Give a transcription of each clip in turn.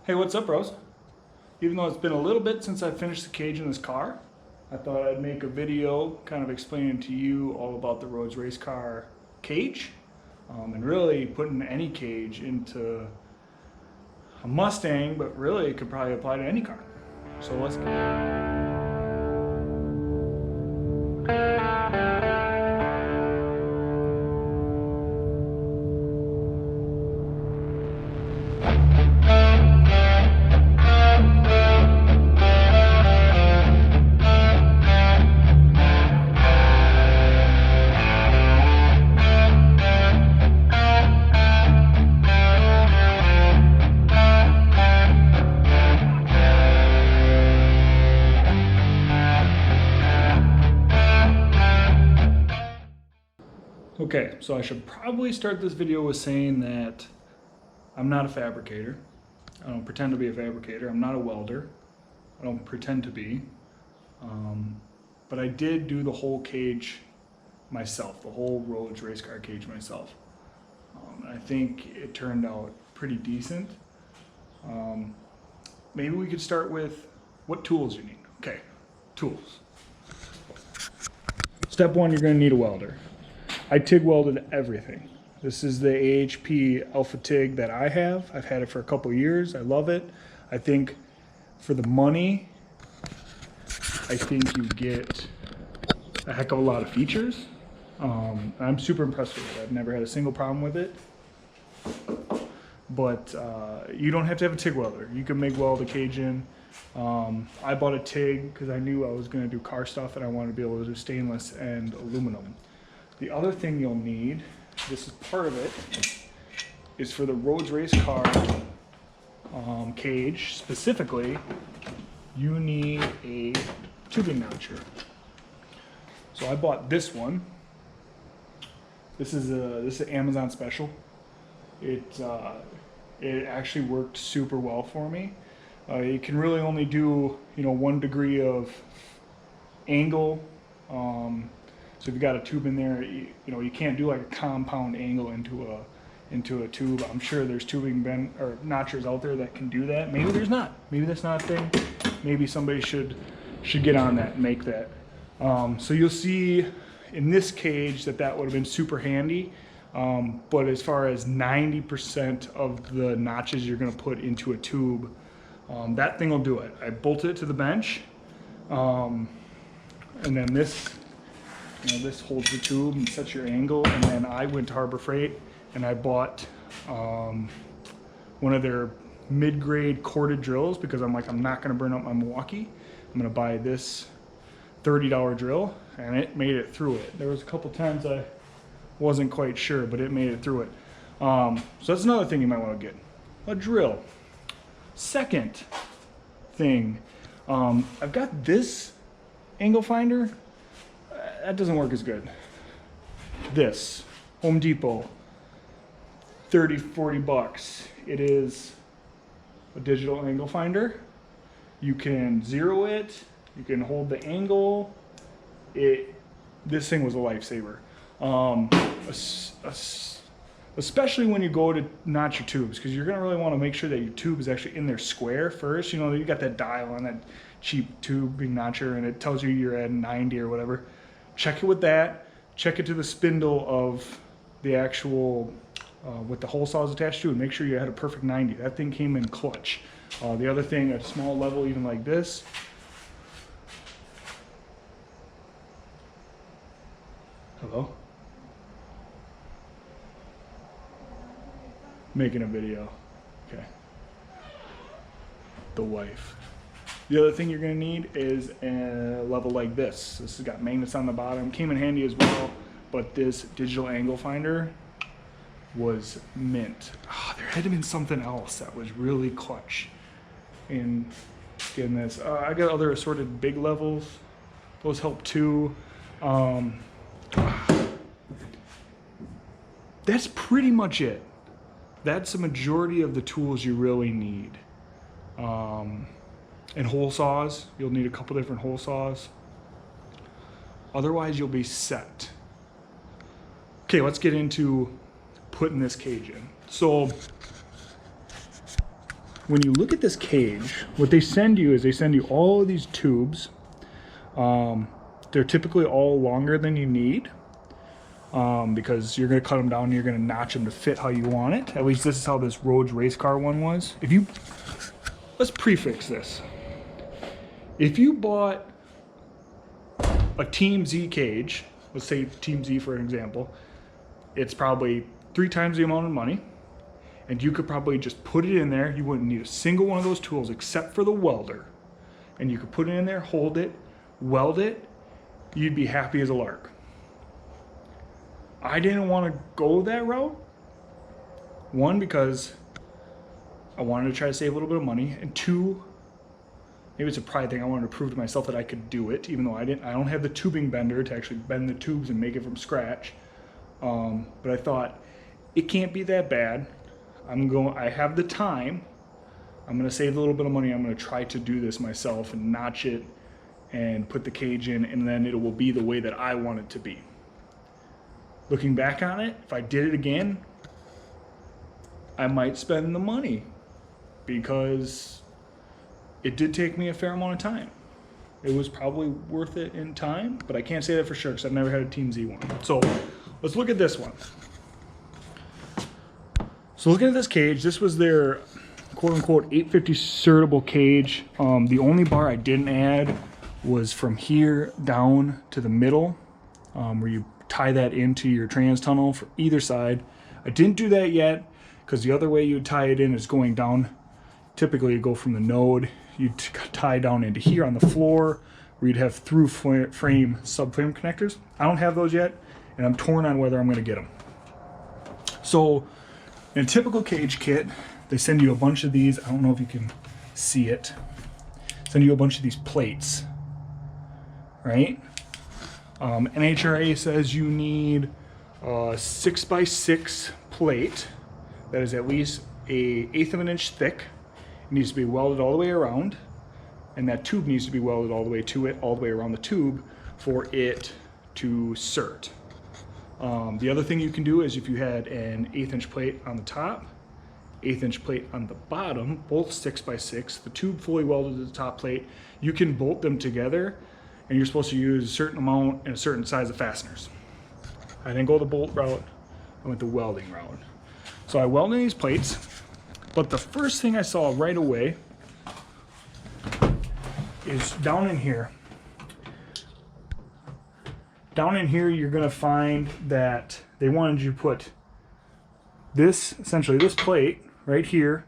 Hey, what's up, Rose? Even though it's been a little bit since I finished the cage in this car, I thought I'd make a video kind of explaining to you all about the Rhodes Race Car cage, and really putting any cage into a Mustang, but really it could probably apply to any car. So let's go. Okay, so I should probably start this video with saying that I'm not a fabricator. I don't pretend to be a fabricator. I'm not a welder. I don't pretend to be. But I did do the whole cage myself, the whole Rhodes race car cage myself. I think it turned out pretty decent. Maybe we could start with what tools you need. Okay, tools. Step one, you're going to need a welder. I TIG welded everything. This is the AHP Alpha TIG that I have. I've had it for a couple years. I love it. I think for the money, I think you get a heck of a lot of features. I'm super impressed with it. I've never had a single problem with it. But you don't have to have a TIG welder. You can MIG weld a cage in. I bought a TIG because I knew I was going to do car stuff and I wanted to be able to do stainless and aluminum. The other thing you'll need, this is part of it, is for the Rhodes Race Car cage specifically, you need a tubing notcher. So I bought this one. This is an Amazon special. It actually worked super well for me. You can really only do 1 degree of angle. So if you got a tube in there, you can't do like a compound angle into a tube. I'm sure there's tubing notchers out there that can do that. Maybe there's not. Maybe that's not a thing. Maybe somebody should get on that and make that. So you'll see in this cage that would have been super handy. But as far as 90% of the notches you're going to put into a tube, that thing will do it. I bolted it to the bench, and then this holds the tube and sets your angle. And then I went to Harbor Freight and I bought one of their mid-grade corded drills because I'm like, I'm not going to burn up my Milwaukee. I'm going to buy this $30 drill, and it made it through it. There was a couple times I wasn't quite sure, but it made it through it. So that's another thing you might want to get, a drill. Second thing, I've got this angle finder. That doesn't work as good. This, Home Depot, 30-40 bucks. It is a digital angle finder. You can zero it, you can hold the angle. This thing was a lifesaver. Especially when you go to notch your tubes, because you're gonna really want to make sure that your tube is actually in there square first. You got that dial on that cheap tubing notcher and it tells you you're at 90 or whatever. Check it with that. Check it to the spindle of the actual, with the hole saws attached to it. Make sure you had a perfect 90. That thing came in clutch. The other thing, at a small level, even like this. Hello? Making a video. Okay. The wife. The other thing you're going to need is a level like this. This has got magnets on the bottom. Came in handy as well, but this digital angle finder was mint. Oh, there had to have been something else that was really clutch in getting this. I got other assorted big levels. Those help too. That's pretty much it. That's the majority of the tools you really need. And hole saws, you'll need a couple different hole saws. Otherwise, you'll be set. Okay, let's get into putting this cage in. So when you look at this cage, what they send you is they send you all of these tubes. They're typically all longer than you need, because you're going to cut them down and you're going to notch them to fit how you want it. At least this is how this Rhodes Race Car one was. Let's prefix this. If you bought a Team Z cage, let's say Team Z for an example, it's probably 3 times the amount of money, and you could probably just put it in there. You wouldn't need a single one of those tools except for the welder, and you could put it in there, hold it, weld it, you'd be happy as a lark. I didn't want to go that route. One, because I wanted to try to save a little bit of money, and 2, maybe it's a pride thing. I wanted to prove to myself that I could do it, even though I don't have the tubing bender to actually bend the tubes and make it from scratch. But I thought it can't be that bad. I have the time. I'm going to save a little bit of money. I'm going to try to do this myself and notch it and put the cage in, and then it will be the way that I want it to be. Looking back on it, if I did it again, I might spend the money, because it did take me a fair amount of time. It was probably worth it in time, but I can't say that for sure because I've never had a Team Z one. So let's look at this one. So looking at this cage, this was their quote-unquote 850 certable cage. The only bar I didn't add was from here down to the middle, where you tie that into your trans tunnel for either side. I didn't do that yet because the other way you tie it in is going down. Typically you go from the node, you tie down into here on the floor, where you'd have through frame subframe connectors. I don't have those yet, and I'm torn on whether I'm going to get them. So in a typical cage kit, they send you a bunch of these. I don't know if you can see it. Send you a bunch of these plates, right? NHRA says you need a 6x6 plate that is at least an 1/8 of an inch thick. It needs to be welded all the way around, and that tube needs to be welded all the way to it, all the way around the tube for it to cert. The other thing you can do is if you had an 1/8 inch plate on the top, 1/8 inch plate on the bottom, both 6x6, the tube fully welded to the top plate, you can bolt them together, and you're supposed to use a certain amount and a certain size of fasteners. I didn't go the bolt route, I went the welding route. So I welded these plates, but the first thing I saw right away is down in here. Down in here, you're gonna find that they wanted you to put this, essentially this plate right here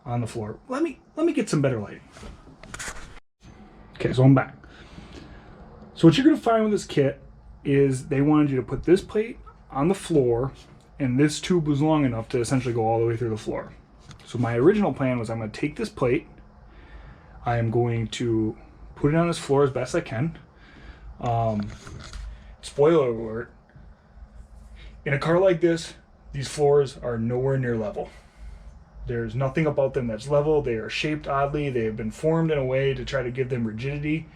on the floor. Let me get some better lighting. Okay, so I'm back. So what you're gonna find with this kit is they wanted you to put this plate on the floor, and this tube was long enough to essentially go all the way through the floor. So my original plan was I'm gonna take this plate, I am going to put it on this floor as best I can. Spoiler alert, in a car like this, these floors are nowhere near level. There's nothing about them that's level. They are shaped oddly. They have been formed in a way to try to give them rigidity.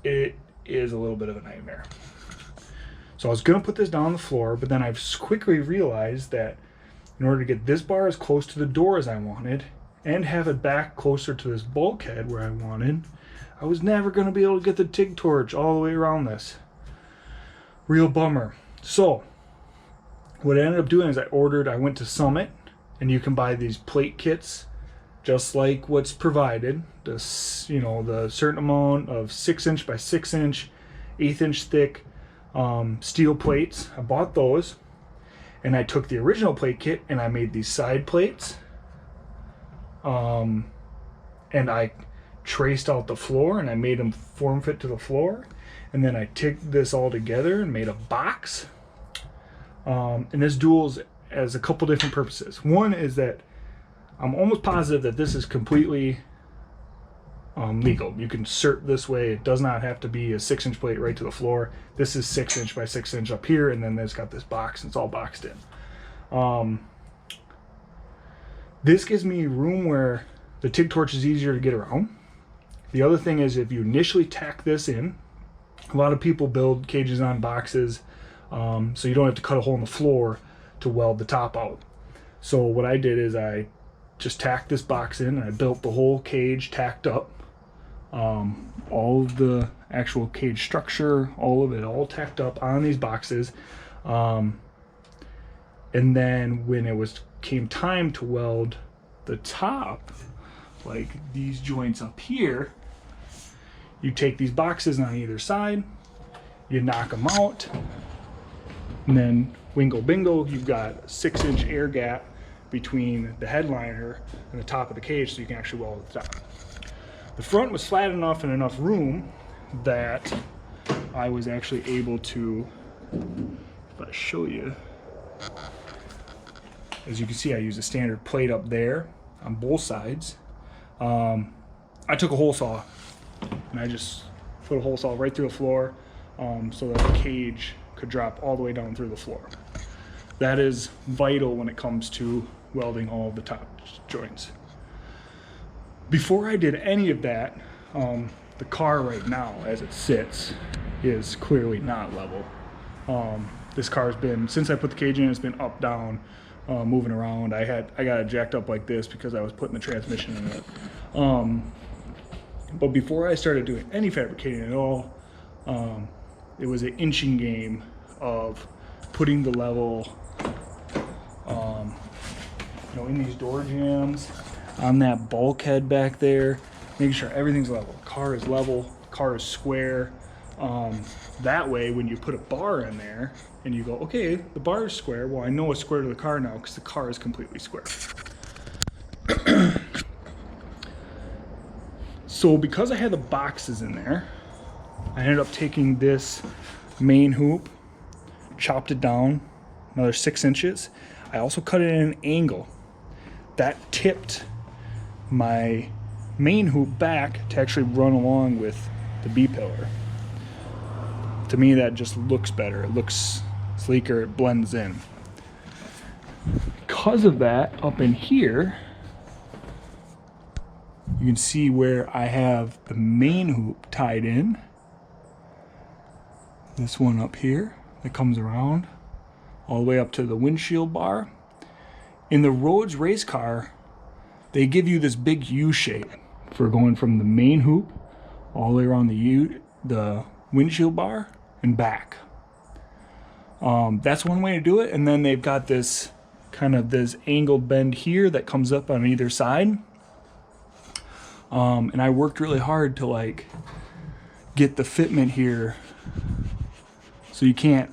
It is a little bit of a nightmare. So I was going to put this down on the floor, but then I've quickly realized that in order to get this bar as close to the door as I wanted and have it back closer to this bulkhead where I wanted, I was never going to be able to get the TIG torch all the way around this. Real bummer. So what I ended up doing is I went to Summit, and you can buy these plate kits just like what's provided. This, you know, the certain amount of 6 inch by 6 inch, 1/8 inch thick steel plates. I bought those, and I took the original plate kit and I made these side plates. And I traced out the floor and I made them form fit to the floor. And then I ticked this all together and made a box. And this duels as a couple different purposes. One is that I'm almost positive that this is completely legal. You can cert this way. It does not have to be a 6 inch plate right to the floor. This is 6 inch by 6 inch up here, and then it's got this box, and it's all boxed in. This gives me room where the TIG torch is easier to get around. The other thing is, if you initially tack this in, a lot of people build cages on boxes, so you don't have to cut a hole in the floor to weld the top out. So what I did is I just tacked this box in, and I built the whole cage tacked up. All of the actual cage structure, all of it, all tacked up on these boxes. And then when it came time to weld the top, like these joints up here, you take these boxes on either side, you knock them out, and then wingo bingo, you've got a 6-inch air gap between the headliner and the top of the cage, so you can actually weld the top. The front was flat enough and enough room that I was actually able to, if I show you, as you can see, I used a standard plate up there on both sides. I took a hole saw and I just put a hole saw right through the floor so that the cage could drop all the way down through the floor. That is vital when it comes to welding all of the top joints. Before I did any of that, the car right now, as it sits, is clearly not level. This car's been, since I put the cage in, it's been up, down, moving around. I got it jacked up like this because I was putting the transmission in it. But before I started doing any fabricating at all, it was an inching game of putting the level, in these door jambs, on that bulkhead back there, making sure everything's level. The car is level, the car is square. That way, when you put a bar in there and you go, okay, the bar is square, well, I know it's square to the car now because the car is completely square. So because I had the boxes in there, I ended up taking this main hoop, chopped it down another 6 inches. I also cut it in an angle that tipped my main hoop back to actually run along with the B-pillar. To me, that just looks better. It looks sleeker, it blends in. Because of that, up in here, you can see where I have the main hoop tied in. This one up here that comes around all the way up to the windshield bar. In the Rhodes race car, they give you this big U shape for going from the main hoop all the way around the windshield bar and back. That's one way to do it. And then they've got this kind of this angled bend here that comes up on either side. And I worked really hard to like get the fitment here so you can't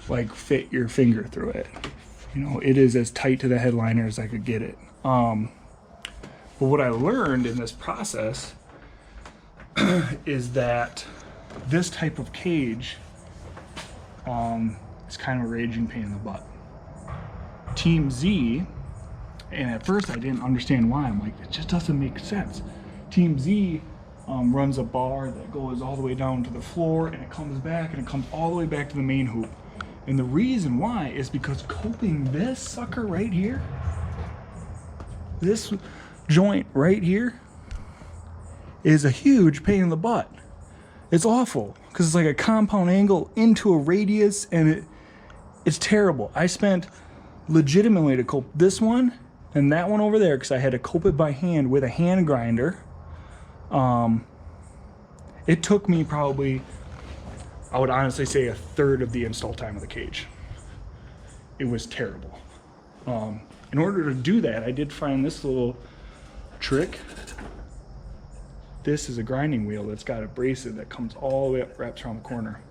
like fit your finger through it. It is as tight to the headliner as I could get it. But what I learned in this process is that this type of cage is kind of a raging pain in the butt. Team Z, and at first I didn't understand why. I'm like, it just doesn't make sense. Team Z runs a bar that goes all the way down to the floor, and it comes back, and it comes all the way back to the main hoop. And the reason why is because coping this sucker right here, this joint right here, is a huge pain in the butt. It's awful because it's like a compound angle into a radius, and it's terrible. I spent legitimately to cope this one and that one over there because I had to cope it by hand with a hand grinder. It took me probably, I would honestly say, a third of the install time of the cage. It was terrible. In order to do that, I did find this little trick. This is a grinding wheel that's got a bracelet that comes all the way up, wraps around the corner.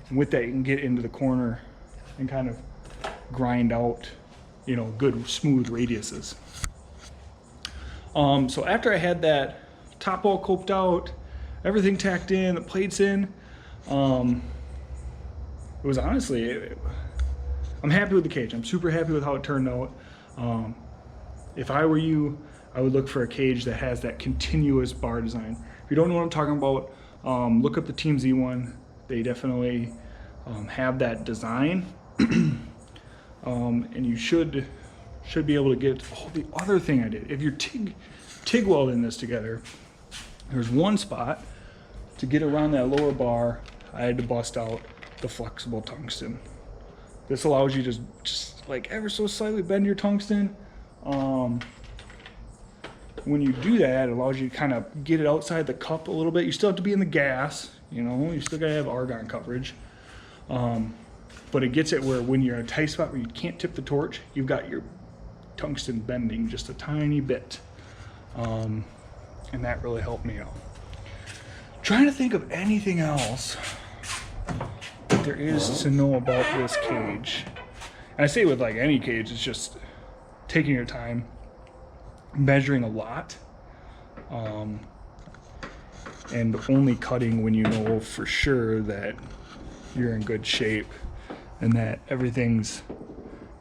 And with that, you can get into the corner and kind of grind out, good smooth radiuses. So after I had that top all coped out, everything tacked in, the plates in, it was honestly, I'm happy with the cage. I'm super happy with how it turned out. If I were you, I would look for a cage that has that continuous bar design. If you don't know what I'm talking about, look up the Team Z one. They definitely have that design. And you should be able to get, the other thing I did, if you're TIG welding this together, there's one spot to get around that lower bar. I had to bust out the flexible tungsten. This allows you to just like ever so slightly bend your tungsten, when you do that, it allows you to kind of get it outside the cup a little bit. You still have to be in the gas, you know, you still gotta have argon coverage. But it gets it where when you're in a tight spot where you can't tip the torch, you've got your tungsten bending just a tiny bit. And that really helped me out. Trying to think of anything else that there is to know about this cage. And I say with like any cage, it's just taking your time, measuring a lot, and only cutting when you know for sure that you're in good shape and that everything's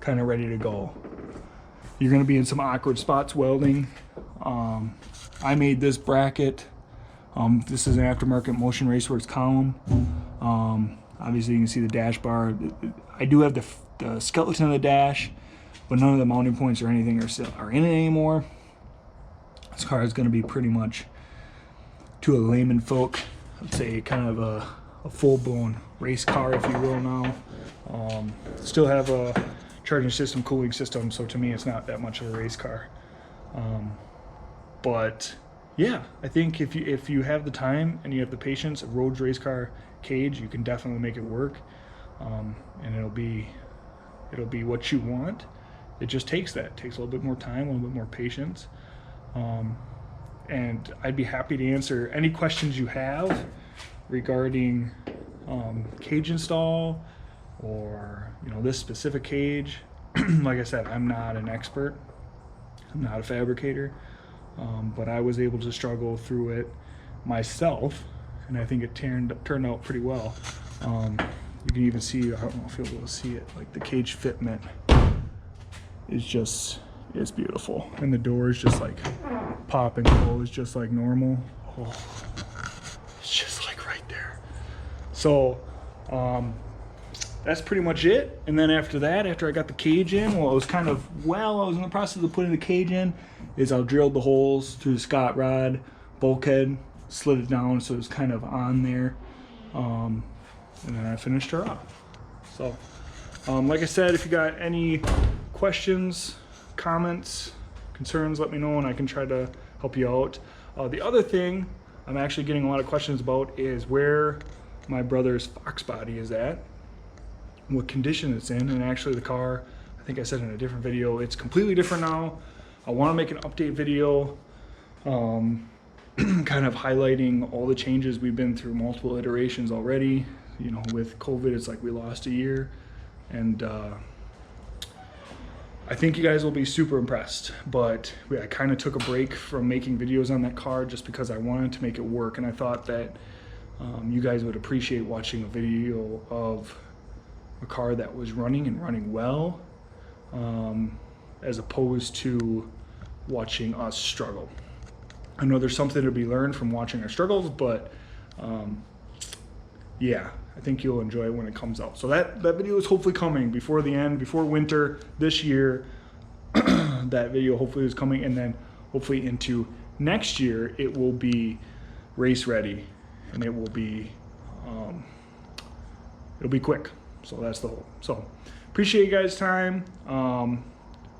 kind of ready to go. You're going to be in some awkward spots welding. I made this bracket. This is an aftermarket Motion Raceworks column. Obviously you can see the dash bar. I do have the skeleton of the dash, but none of the mounting points or anything are in it anymore. This car is going to be pretty much, to a layman folk, I'd say kind of a full-blown race car, if you will, now. Still have a charging system, cooling system, so to me it's not that much of a race car. But yeah, I think if you have the time and you have the patience, a Rhodes race car cage, you can definitely make it work, and it'll be what you want. It just takes a little bit more time, a little bit more patience, and I'd be happy to answer any questions you have regarding cage install, or this specific cage. Like I said, I'm not an expert, I'm not a fabricator, but I was able to struggle through it myself, and I think it turned out pretty well. You can even see, I don't know if you'll be able to see it, like the cage fitment is beautiful, and the door is just like pop and close just like normal. Oh, it's just like right there. So that's pretty much it. And then after that, after I got the cage in, I was in the process of putting the cage in, I drilled the holes through the Scott rod bulkhead, slid it down so it was kind of on there, and then I finished her off. So like I said, if you got any questions, comments, concerns, let me know and I can try to help you out. The other thing I'm actually getting a lot of questions about is where my brother's Fox body is at, what condition it's in. And actually the car, I think I said in a different video, it's completely different now. I want to make an update video kind of highlighting all the changes. We've been through multiple iterations already. With COVID, it's like we lost a year, and I think you guys will be super impressed. But I kind of took a break from making videos on that car just because I wanted to make it work, and I thought that you guys would appreciate watching a video of a car that was running well, as opposed to watching us struggle. I know there's something to be learned from watching our struggles, but yeah, I think you'll enjoy it when it comes out. So that video is hopefully coming before winter this year. That video hopefully is coming, and then hopefully into next year it will be race ready, and it will be it'll be quick. So that's the whole. So appreciate you guys' time.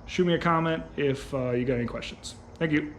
Shoot me a comment if you got any questions. Thank you.